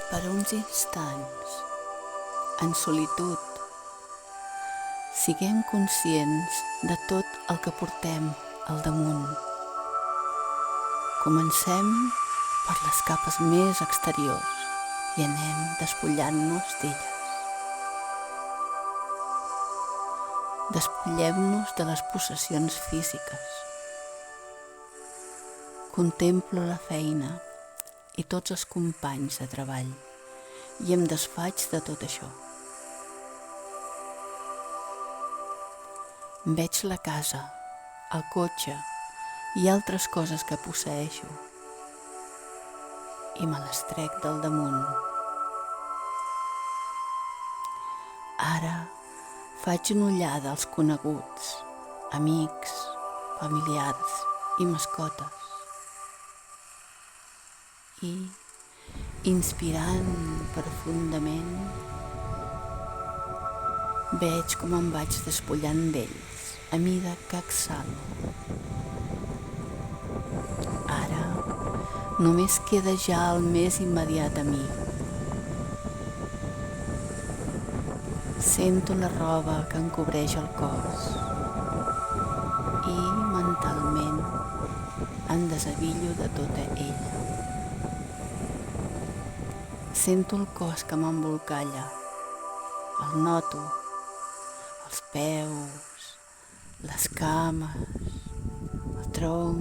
Per uns instants, en solitud, siguem conscients de tot el que portem al damunt. Comencem per les capes més exteriors i anem despullant-nos d'elles. Despullem-nos de les possessions físiques. Contemplo la feina i tots els companys de treball i em desfaig de tot això. Veig la casa, el cotxe i altres coses que posseeixo i me les trec del damunt. Ara faig una ullada als coneguts, amics, familiars i mascotes i, inspirant profundament, veig com em vaig despullant d'ells a mida que exhalo. Ara només queda ja el més immediat a mi. Sento la roba que em cobreix el cos i mentalment em desavillo de tota ella. Sento el cos que m'embolcalla, el noto, els peus, les cames, el tronc,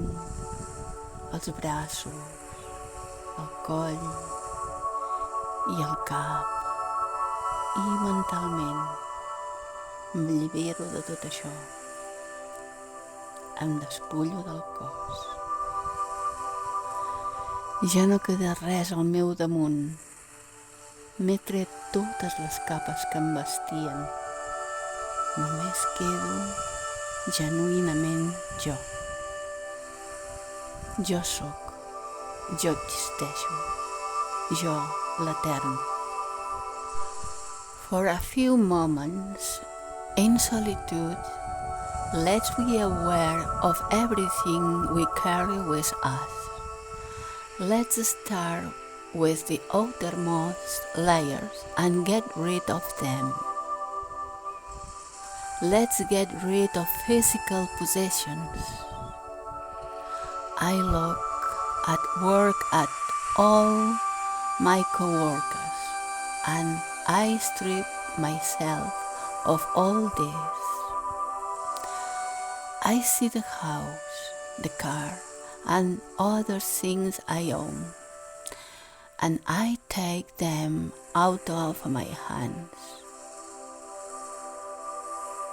els braços, el coll i el cap. I mentalment m'allibero de tot això. Em despullo del cos. Ja no queda res al meu damunt. M'he tret totes les capes que em vestien. Només quedo genuïnament jo. Jo sóc, jo existeixo, jo l'etern. For a few moments, in solitude, let's be aware of everything we carry with us. Let's start with the outermost layers and get rid of them. Let's get rid of physical possessions. I look at work at all my co-workers and I strip myself of all this. I see the house, the car, and other things I own, and I take them out of my hands.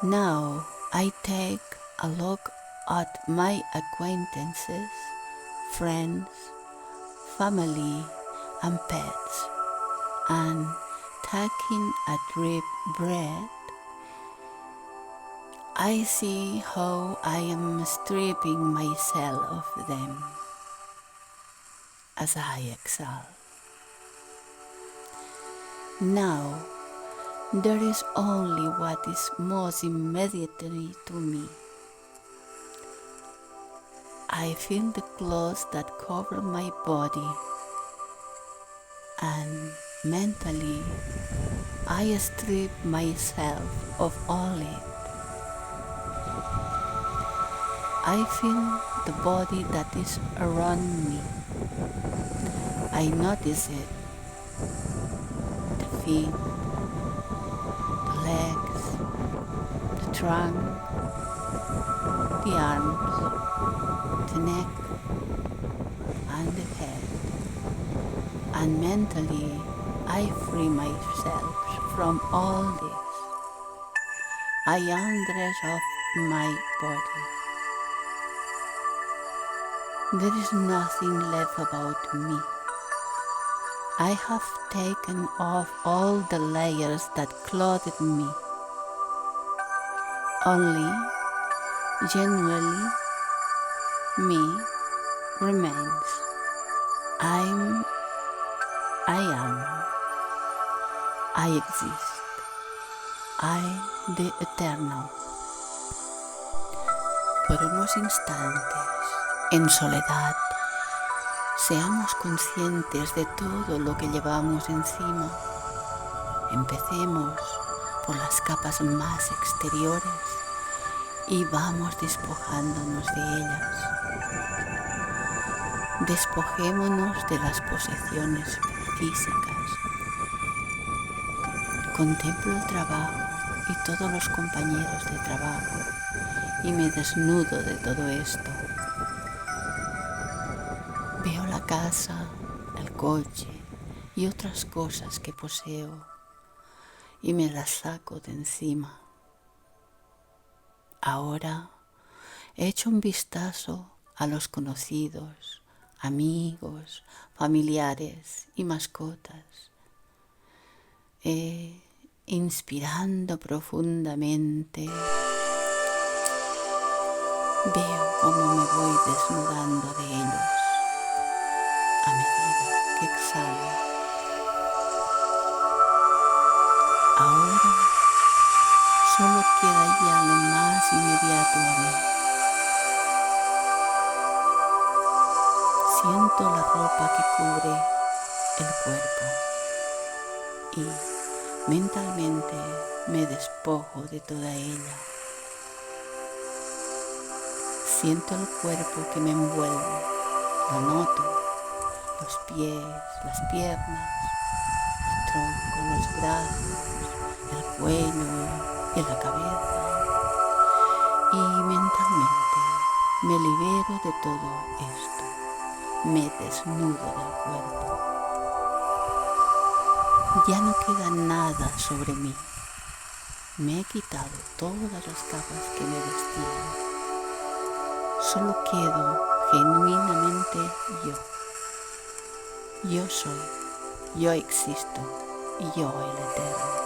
Now I take a look at my acquaintances, friends, family, and pets, and taking a deep breath, I see how I am stripping myself of them as I exhale. Now, there is only what is most immediately to me. I feel the clothes that cover my body, and mentally, I strip myself of all it. I feel the body that is around me. I notice it. The feet, the legs, the trunk, the arms, the neck, and the head. And mentally, I free myself from all this. I undress off my body. There is nothing left about me. I have taken off all the layers that clothed me. Only, genuinely, me remains. I am. I exist. I, the eternal. Por unos instantes, en soledad, Seamos conscientes de todo lo que llevamos encima. Empecemos por las capas más exteriores y vamos despojándonos de ellas. Despojémonos de las posesiones físicas. Contemplo el trabajo y todos los compañeros de trabajo y me desnudo de todo esto. Veo la casa, el coche y otras cosas que poseo y me las saco de encima. Ahora he hecho un vistazo a los conocidos, amigos, familiares y mascotas. Inspirando profundamente, veo cómo me voy desnudando de ellos a medida que exhalo. Ahora solo queda ya lo más inmediato a mí. Siento la ropa que cubre el cuerpo y mentalmente me despojo de toda ella. Siento el cuerpo que me envuelve, lo noto, los pies, las piernas, el tronco, los brazos, el cuello y la cabeza. Y mentalmente me libero de todo esto, me desnudo del cuerpo. Ya no queda nada sobre mí. Me he quitado todas las capas que me vestían. Solo quedo genuinamente yo. Yo soy, yo existo y yo el Eterno.